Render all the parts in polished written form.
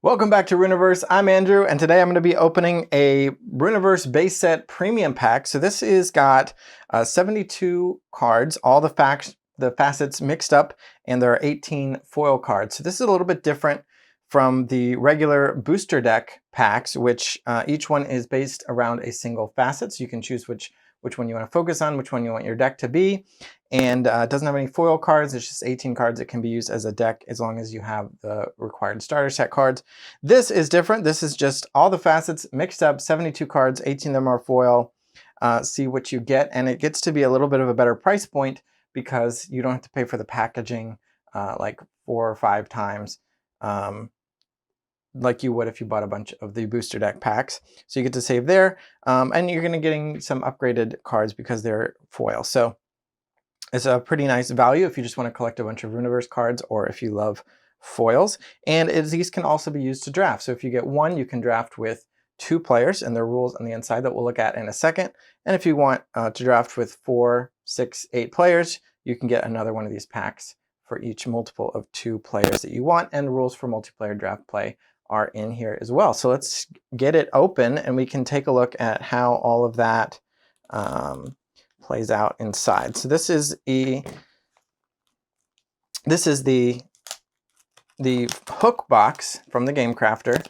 Welcome back to Rüniverse. I'm Andrew, and today I'm going to be opening a Rüniverse base set premium pack. So this is got 72 cards, all the facets mixed up, and there are 18 foil cards. So this is a little bit different from the regular booster deck packs, which each one is based around a single facet. So you can choose which one you want to focus on, which one you want your deck to be. And it doesn't have any foil cards. It's just 18 cards that can be used as a deck as long as you have the required starter set cards. This is different. This is just all the facets mixed up, 72 cards, 18 of them are foil. See what you get, and it gets to be a little bit of a better price point because you don't have to pay for the packaging like 4 or 5 times like you would if you bought a bunch of the booster deck packs. So you get to save there, and you're going to getting some upgraded cards because they're foil. So it's a pretty nice value if you just want to collect a bunch of Rüniverse cards or if you love foils. And these can also be used to draft. So if you get one, you can draft with 2 players, and there are rules on the inside that we'll look at in a second. And if you want to draft with 4, 6, 8 players, you can get another one of these packs for each multiple of 2 players that you want. And rules for multiplayer draft play are in here as well. So let's get it open and we can take a look at how all of that plays out inside. So this is the hook box from the Game Crafter.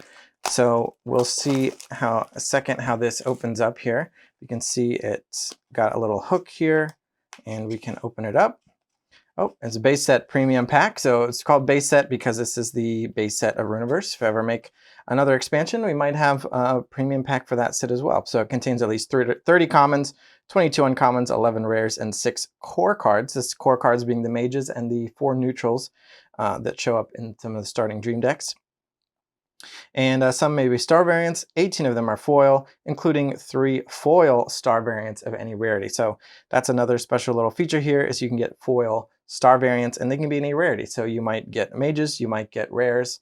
So we'll see how this opens up here. You can see it's got a little hook here, and we can open it up. Oh, it's a base set premium pack. So it's called base set because this is the base set of Rüniverse. If I ever make another expansion, we might have a premium pack for that set as well. So it contains at least 30 commons, 22 uncommons, 11 rares, and 6 core cards. This core cards being the mages and the 4 neutrals that show up in some of the starting dream decks. And some may be star variants. 18 of them are foil, including 3 foil star variants of any rarity. So that's another special little feature here is you can get foil star variants, and they can be any rarity. So you might get mages, you might get rares.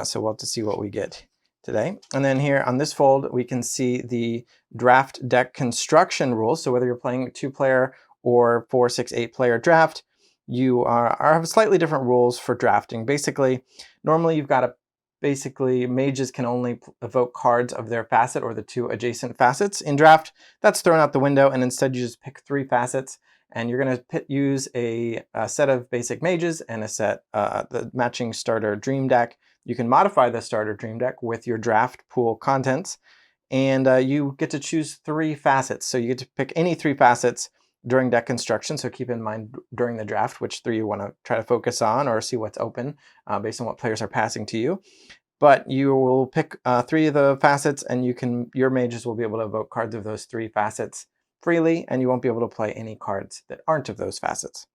So we'll have to see what we get today. And then here on this fold, we can see the draft deck construction rules. So whether you're playing a 2-player or 4, 6, 8-player draft, you have slightly different rules for drafting. Basically, normally you've got mages can only evoke cards of their facet or the 2 adjacent facets. In draft, that's thrown out the window, and instead you just pick 3 facets, and you're going to use a set of basic mages and a set, the matching starter dream deck. You can modify the starter dream deck with your draft pool contents, and you get to choose 3 facets. So you get to pick any 3 facets during deck construction, so keep in mind during the draft which 3 you want to try to focus on or see what's open based on what players are passing to you. But you will pick 3 of the facets, and your mages will be able to evoke cards of those 3 facets freely, and you won't be able to play any cards that aren't of those facets.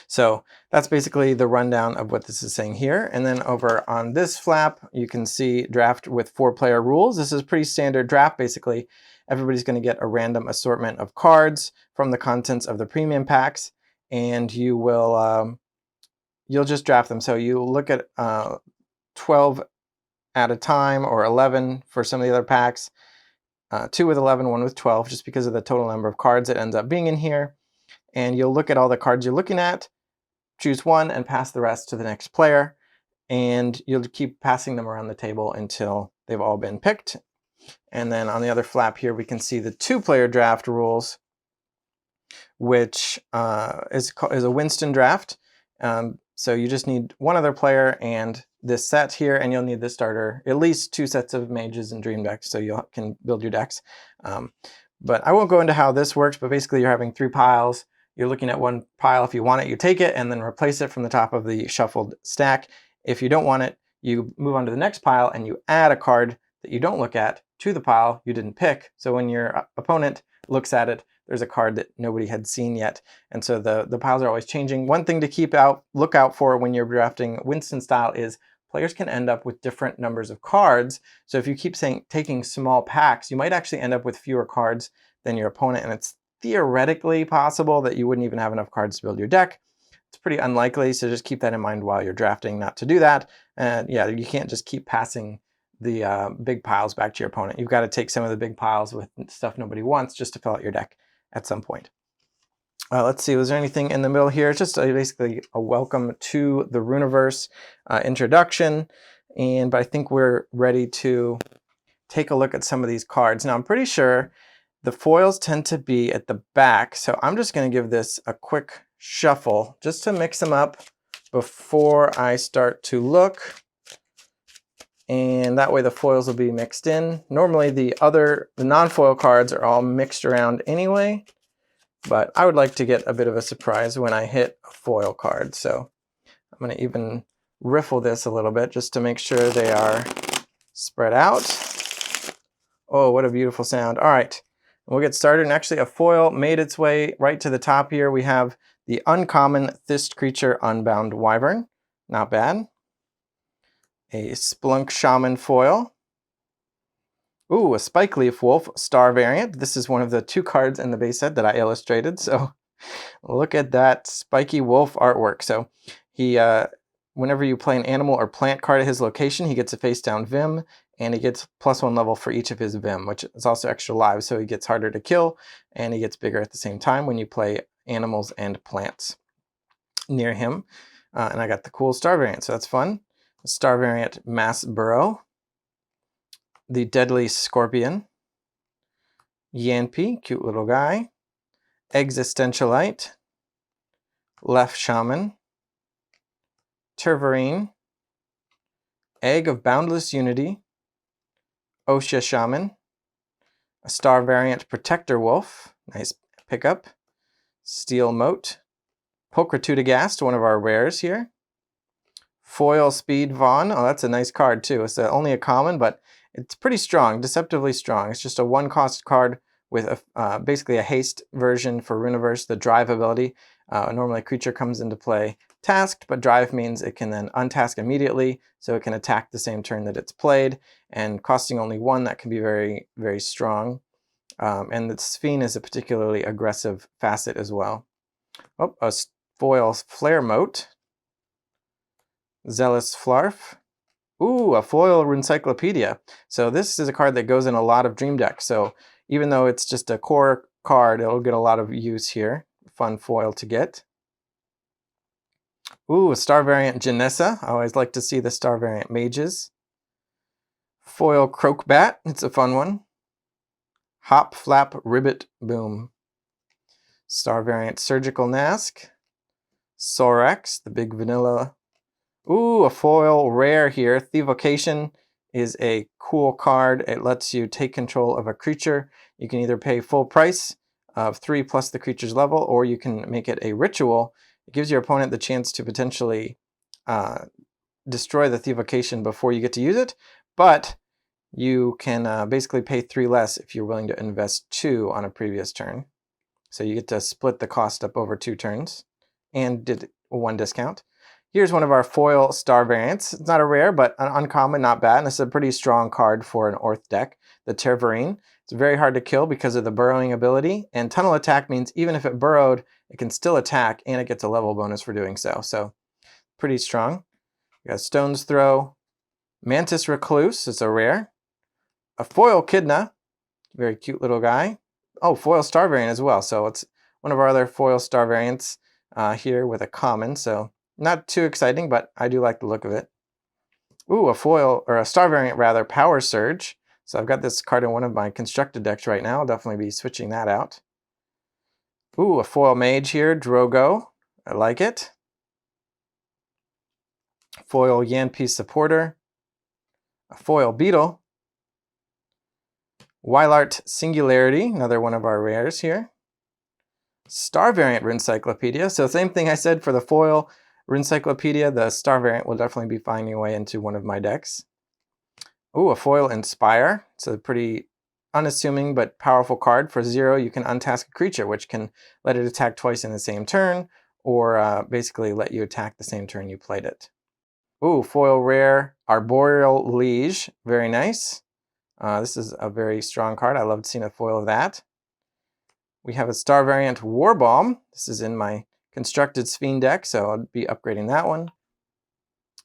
So that's basically the rundown of what this is saying here. And then over on this flap, you can see draft with 4-player rules. This is pretty standard draft. Basically, everybody's going to get a random assortment of cards from the contents of the premium packs, and you'll just draft them. So you look at 12 at a time, or 11 for some of the other packs. 2 with 11, 1 with 12, just because of the total number of cards that ends up being in here. And you'll look at all the cards you're looking at, choose one, and pass the rest to the next player. And you'll keep passing them around the table until they've all been picked. And then on the other flap here, we can see the 2-player draft rules, which is a Winston draft. So you just need 1 other player and this set here, and you'll need the starter, at least 2 sets of mages and dream decks, so you can build your decks. But I won't go into how this works, but basically you're having 3 piles. You're looking at 1 pile. If you want it, you take it and then replace it from the top of the shuffled stack. If you don't want it, you move on to the next pile and you add a card that you don't look at to the pile you didn't pick. So when your opponent looks at it, there's a card that nobody had seen yet. And so the piles are always changing. One thing to look out for when you're drafting Winston style is players can end up with different numbers of cards. So if you keep taking small packs, you might actually end up with fewer cards than your opponent. And it's theoretically possible that you wouldn't even have enough cards to build your deck. It's pretty unlikely, so just keep that in mind while you're drafting not to do that. And yeah, you can't just keep passing the big piles back to your opponent. You've got to take some of the big piles with stuff nobody wants just to fill out your deck at some point. Let's see, was there anything in the middle here? It's just basically a welcome to the Rüniverse introduction. but I think we're ready to take a look at some of these cards. Now I'm pretty sure the foils tend to be at the back, so I'm just going to give this a quick shuffle just to mix them up before I start to look. And that way the foils will be mixed in. Normally the non-foil cards are all mixed around anyway, but I would like to get a bit of a surprise when I hit a foil card. So I'm going to even riffle this a little bit just to make sure they are spread out. Oh, what a beautiful sound. All right, we'll get started. And actually a foil made its way right to the top here. We have the uncommon Thist Creature Unbound Wyvern. Not bad. A Splunk Shaman foil. Ooh, a Spike Leaf Wolf star variant. This is one of the 2 cards in the base set that I illustrated. So look at that spiky wolf artwork. So he, whenever you play an animal or plant card at his location, he gets a face down Vim, and he gets +1 level for each of his Vim, which is also extra live. So he gets harder to kill, and he gets bigger at the same time when you play animals and plants near him. And I got the cool star variant, so that's fun. Star variant Mass Burrow, the Deadly Scorpion, Yanpi, cute little guy, Existentialite, Left Shaman, Terverine, Egg of Boundless Unity, Osha Shaman, a star variant Protector Wolf, nice pickup, Steel Moat, Pulchritudagast, one of our rares here, Foil Speed Vaughn. Oh, that's a nice card too. It's only a common, but it's pretty strong, deceptively strong. It's just a 1-cost card with basically a haste version for Rüniverse, the drive ability. Normally a creature comes into play tasked, but drive means it can then untask immediately, so it can attack the same turn that it's played, and costing only 1, that can be very, very strong. And the Sphene is a particularly aggressive facet as well. Oh, a foil Flare Moat. Zealous Flarf. Ooh, a foil Runcyclopedia. So this is a card that goes in a lot of Dream decks. So even though it's just a core card, it'll get a lot of use here. Fun foil to get. Ooh, a star variant Janessa. I always like to see the star variant mages. Foil Croakbat. It's a fun one. Hop Flap Ribbit Boom. Star variant Surgical Nask. Sorax, the big vanilla. Ooh, a foil rare here. Thievocation is a cool card. It lets you take control of a creature. You can either pay full price of 3 plus the creature's level, or you can make it a ritual. It gives your opponent the chance to potentially destroy the Thievocation before you get to use it, but you can basically pay 3 less if you're willing to invest 2 on a previous turn. So you get to split the cost up over 2 turns and did 1 discount. Here's one of our foil star variants. It's not a rare, but an uncommon, not bad. And this is a pretty strong card for an Orth deck, the Terverine. It's very hard to kill because of the burrowing ability, and Tunnel Attack means even if it burrowed, it can still attack, and it gets a level bonus for doing so. So pretty strong. We got Stone's Throw, Mantis Recluse, it's a rare. A foil Kidna, very cute little guy. Oh, foil star variant as well. So it's one of our other foil star variants here with a common. So not too exciting, but I do like the look of it. Ooh, a foil, or a star variant rather, Power Surge. So I've got this card in one of my constructed decks right now. I'll definitely be switching that out. Ooh, a foil mage here, Drogo. I like it. Foil Yanpi Supporter. A foil Beetle. Wylart Singularity, another one of our rares here. Star variant Runcyclopedia. So same thing I said for the foil Runcyclopedia, the star variant will definitely be finding a way into one of my decks. Ooh, a foil Inspire. It's a pretty unassuming but powerful card. For 0, you can untask a creature, which can let it attack twice in the same turn, or basically let you attack the same turn you played it. Ooh, foil rare Arboreal Liege. Very nice. This is a very strong card. I loved seeing a foil of that. We have a star variant Warbomb. This is in my constructed Sphene deck, so I'll be upgrading that one.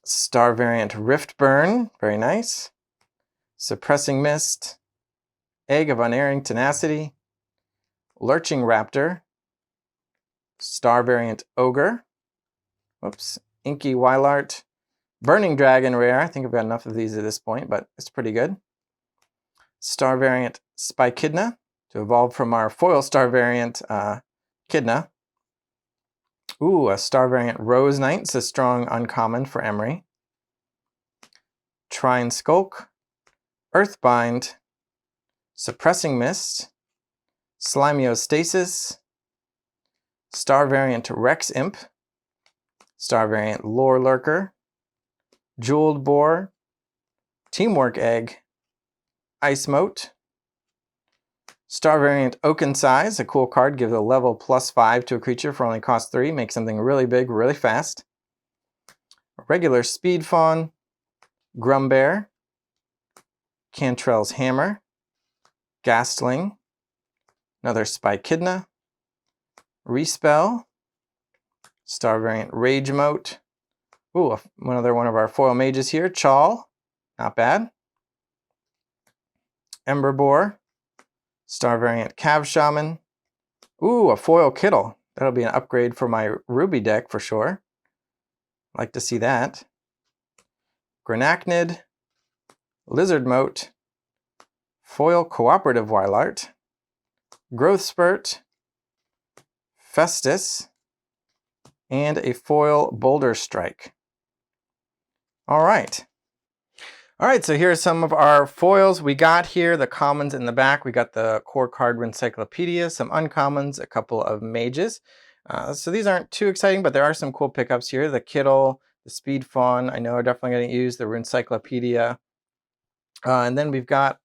Star variant Riftburn. Very nice. Suppressing Mist. Egg of Unerring Tenacity. Lurching Raptor. Star variant Ogre. Whoops. Inky Wylart. Burning Dragon rare. I think I've got enough of these at this point, but it's pretty good. Star variant Spikidna to evolve from our foil star variant Kidna. Ooh, a star variant Rose Knight. It's a strong uncommon for Emery. Trine Skulk, Earthbind, Suppressing Mist, Slimiostasis, star variant Rex Imp, star variant Lore Lurker, Jeweled Boar, Teamwork Egg, Ice Moat, star variant Oaken Size, a cool card, gives a level +5 to a creature for only cost 3, makes something really big, really fast. A regular Speed Fawn, Grumbear, Cantrell's Hammer, Ghastling, another Spikidna, Respell, star variant Rage Moat. Ooh, another one of our foil mages here, Chawl, not bad. Ember Boar, star variant Cav Shaman. Ooh, a foil Kittle. That'll be an upgrade for my Ruby deck for sure. Like to see that. Granachnid, Lizard Moat, foil Cooperative Wildart, Growth Spurt, Festus, and a foil Boulder Strike. All right. All right, so here are some of our foils we got here. The commons in the back. We got the core card Encyclopedia, some uncommons, a couple of mages. So these aren't too exciting, but there are some cool pickups here. The Kittle, the Speed Fawn, I know are definitely going to use the Encyclopedia. And then we've got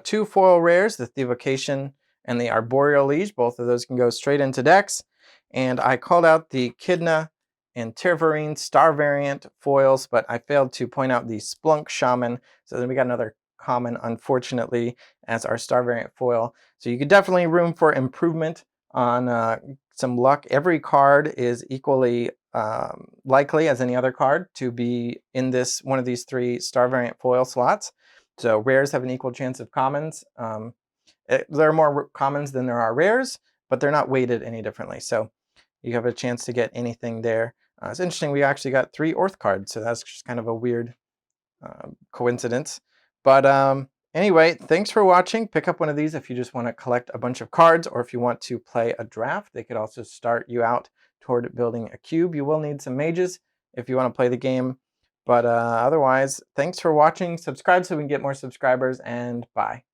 2 foil rares, the Thevocation and the Arboreal Liege. Both of those can go straight into decks. And I called out the Kidna and Tervarine star variant foils, but I failed to point out the Splunk Shaman. So then we got another common, unfortunately, as our star variant foil. So you could definitely room for improvement on some luck. Every card is equally likely as any other card to be in this one of these 3 star variant foil slots. So rares have an equal chance of commons. There are more commons than there are rares, but they're not weighted any differently. So you have a chance to get anything there. It's interesting, we actually got 3 Orth cards, so that's just kind of a weird coincidence. But anyway, thanks for watching. Pick up one of these if you just want to collect a bunch of cards, or if you want to play a draft. They could also start you out toward building a cube. You will need some mages if you want to play the game. But otherwise, thanks for watching. Subscribe so we can get more subscribers, and bye.